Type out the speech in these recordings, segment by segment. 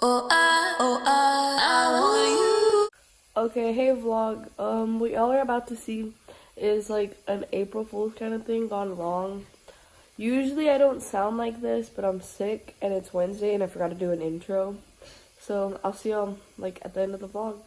I want you. Okay, hey vlog. What y'all are about to see is like an April Fool's kind of thing gone wrong. Usually I don't sound like this, but I'm sick and it's Wednesday and I forgot to do an intro. So I'll see y'all like at the end of the vlog.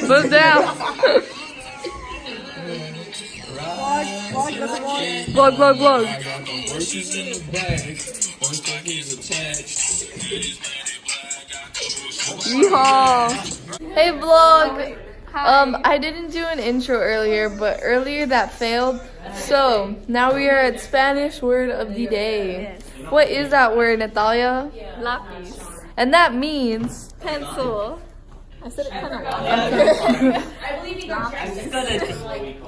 Move down. Vlog. Yeehaw. Hey vlog. I didn't do an intro earlier, but earlier that failed. So now we are at Spanish word of the day. What is that word, Natalia? Lapis. And that means Pencil. I said it kind of wrong.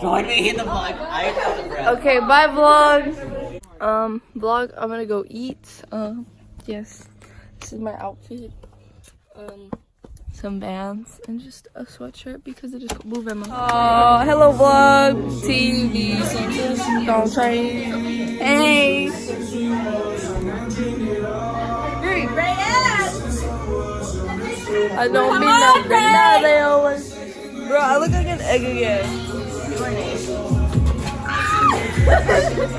Join me in the vlog. I got the breath. okay, bye vlog. Vlog, I'm gonna go eat. Yes. This is my outfit. Some Vans and just a sweatshirt because it is moving my hello vlog. TV. Don't try. Hey. Great ass. I don't mean nothing. Now they always. Bro, I look like an egg again.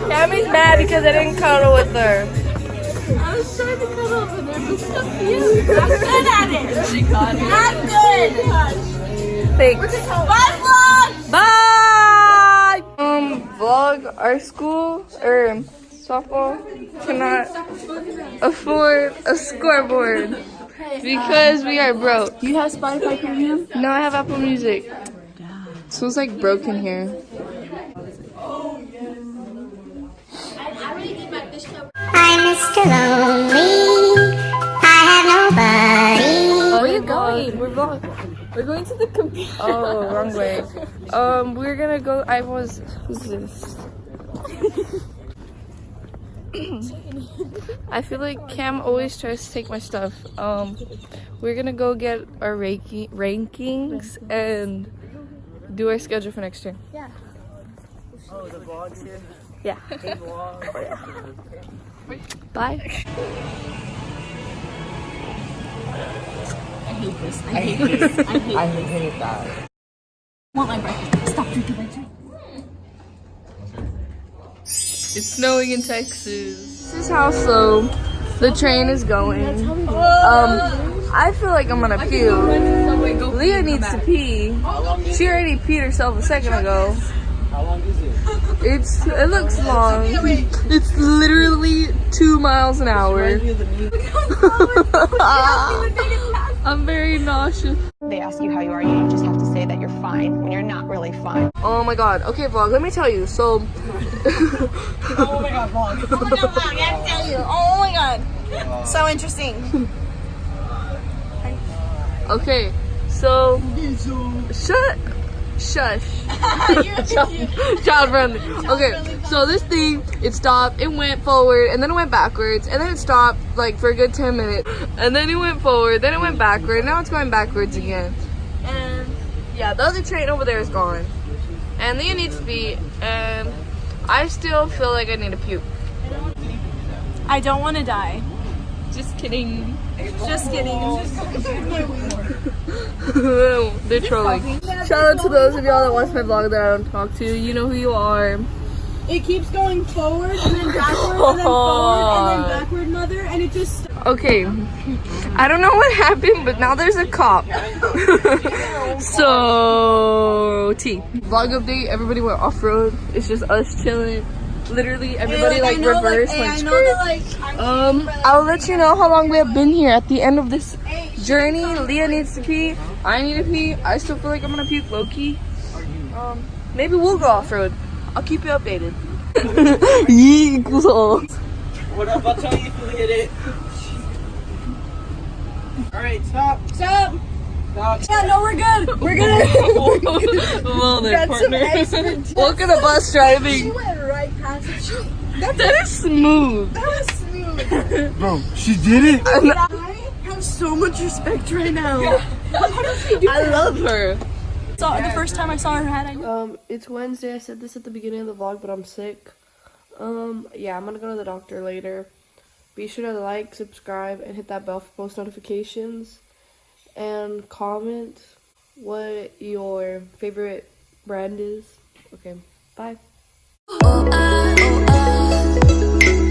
Tammy's mad because I didn't cuddle with her. I was trying to cut off and there was Sophia. I'm good at it. She got it. I'm good. Thanks. Bye, vlog. Bye! Vlog, our school, softball, cannot afford a scoreboard because we are broke. Do you have Spotify Premium? No, I have Apple Music. So it's like broken here. I'm Mr. Lonely. I have nobody. Where are you going? We're going to the computer. Oh, wrong way. We're gonna go. Who's this? I feel like Cam always tries to take my stuff. We're gonna go get our rankings and do our schedule for next year. Yeah. Oh, the vlog's here. Yeah. Hey, vlog. Bye. I hate this. I hate that. I want my breakfast. Stop drinking my drink. It's snowing in Texas. This is how slow the train is going. I feel like I'm gonna puke. Leah needs to pee. She already peed herself a second ago. How long is it? It looks long. It's literally 2 miles an hour. I'm very nauseous. They ask you how you are, you just have to say that you're fine when you're not really fine. Oh my god. Okay, vlog, let me tell you. So Oh my god, vlog. Oh my god, vlog, I have to tell you. Oh my god. So interesting. okay, so shush. Child friendly. Okay, so this thing, it stopped, it went forward, and then it went backwards, and then it stopped like for a good 10 minutes, and then it went forward, then it went backward, now it's going backwards again. And yeah, the other train over there is gone. And Leah needs to pee, and I still feel like I need to puke. I don't want to die. Just kidding. Just kidding. They're trolling. Shout out to those of y'all that watch my vlog that I don't talk to. You know who you are. It keeps going forward and then backward and then forward and then backward, mother, and it just... Okay, I don't know what happened, but now there's a cop. So, vlog update, everybody went off-road. It's just us chilling. Literally, everybody reversed. I'll let you know how long we have been here at the end of this journey. Leah needs to pee. I need to pee. I still feel like I'm gonna puke low-key. Maybe we'll go off-road. I'll keep you updated. Yee, cool. What up? I'll tell you if we hit it. Alright, stop. Stop! Stop. Yeah, no, we're good. We're good. Well, then, Got some partner. expertise. Look at the bus She driving. went right past it. That is smooth. That was smooth. Bro, she did it. I have so much respect right now. I love her. So the first time I saw her hat, I knew. It's Wednesday. I said this at the beginning of the vlog, but I'm sick. Yeah, I'm gonna go to the doctor later. Be sure to like, subscribe, and hit that bell for post notifications. And comment what your favorite brand is. Okay, bye. Oh, I, oh, I.